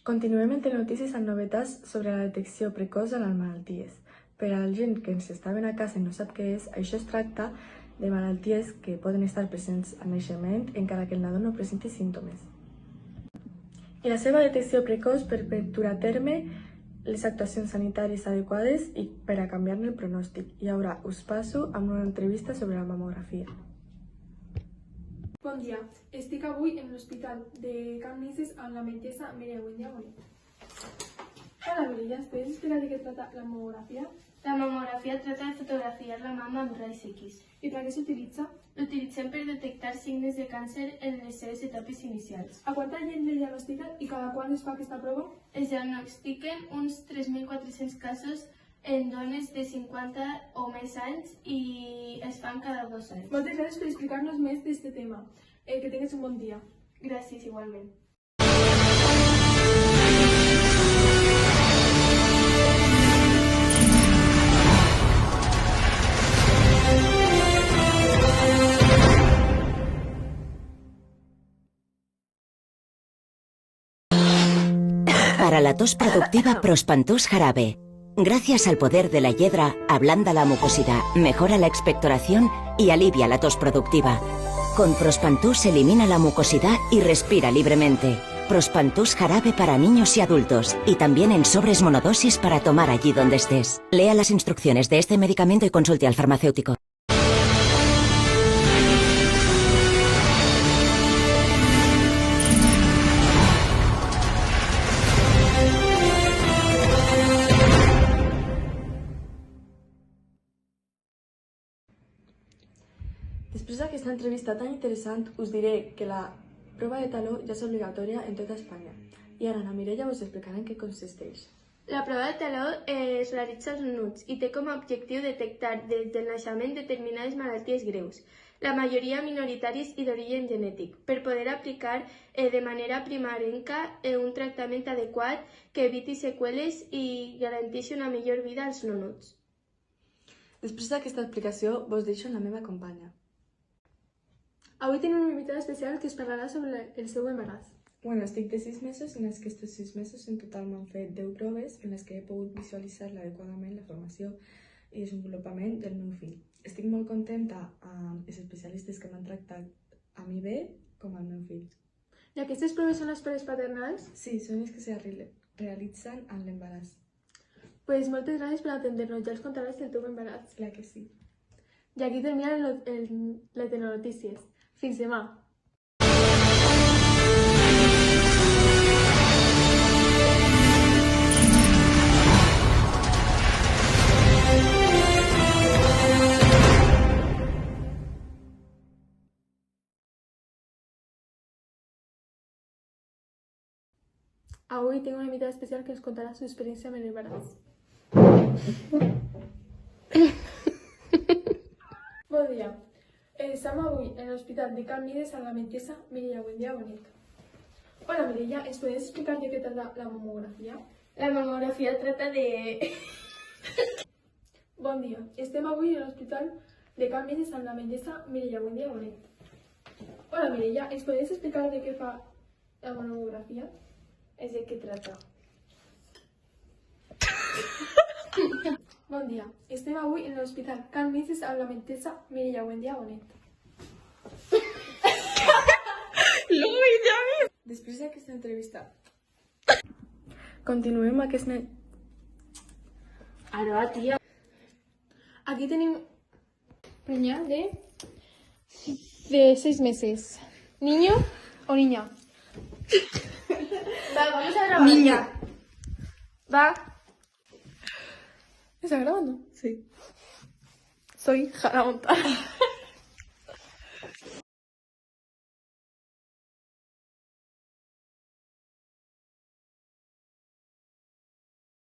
Continuem en telenotícies amb novetats sobre la detecció precoç de les malalties. Per a la gent que ens estaven a casa i no sap què és, això es tracta de malalties que poden estar presents al naixement encara que el nadó no presenti símptomes. I la seva detecció precoç permet dur a terme les actuacions sanitàries adequades i per a canviar-ne el pronòstic. I ara us passo amb una entrevista sobre la mamografia. Bon dia, estic avui en l'Hospital de Can Nises amb la metgessa Mireia Bonet. Hola Mireia, ¿ens puedes explicar de qué trata la mamografía? La mamografia trata de fotografiar la mama amb rayos X. I per què s'utilitza? L'utilitzem per detectar signes de càncer en les seves etapes inicials. A quanta gent li diagnostiquen i cada quan es fa aquesta prova? Es diagnostiquen uns 3.400 casos en dones de 50 o més anys i es fan cada 2 anys. Moltes gràcies per explicar-nos més d'aquest tema. Que tingues un bon dia. Gràcies, igualment. Para la tos productiva, Prospantús Jarabe. Gracias al poder de la hiedra, ablanda la mucosidad, mejora la expectoración y alivia la tos productiva. Con Prospantús elimina la mucosidad y respira libremente. Prospantús Jarabe para niños y adultos, y también en sobres monodosis para tomar allí donde estés. Lea las instrucciones de este medicamento y consulte al farmacéutico. Després d'aquesta entrevista tan interessant, us diré que la prova de taló ja és obligatòria en tota Espanya. I ara la Mireia us explicarà en què consisteix. La prova de taló es realitza als nuts i té com a objectiu detectar des del naixement determinades malalties greus, la majoria minoritàries i d'origen genètic, per poder aplicar de manera primerenca un tractament adequat que eviti seqüeles i garanteixi una millor vida als nonuts. Després d'aquesta explicació, vos deixo amb la meva companya. Avui tenim una invitada especial que us parlarà sobre el seu embaràs. Bueno, estic de 6 mesos, en els que estos 6 mesos en total m'han fet 10 proves en les que he pogut visualitzar adequadament la formació i desenvolupament del meu fill. Estic molt contenta amb els especialistes que m'han tractat a mi bé com al meu fill. I aquestes proves són les proves paternals? Sí, són les que se realitzen en l'embaràs. Pues moltes gràcies per atendre-nos, ja els contaràs el teu embaràs. Clar que sí. I aquí termina les telenotícies. Fins demà. Avui tinc una invitada especial que ens contarà la seva experiència amb l'embaràs. Bon dia. Estem avui en l'Hospital de Can Nises amb la metgessa Mireia Bonet. Hola Mireia, ¿ens puedes explicar de qué trata la mamografía? La mamografia trata de... Bon dia, estem avui en l'Hospital de Can Nises amb la metgessa Mireia Bonet. Hola Mireia, ¿ens puedes explicar de qué fa la mamografía? ¿Es de qué trata? Bon dia, estem avui en l'Hospital Can Nises amb la metgessa Mireia Bonet. Després d'aquesta entrevista, continuem amb aquesta... Ara, tia. Aquí tenim niña de 6 meses. ¿Niño o niña? Va, vamos a grabar. Niña. Va. ¿Está grabando? Sí. Soy Hannah Montana.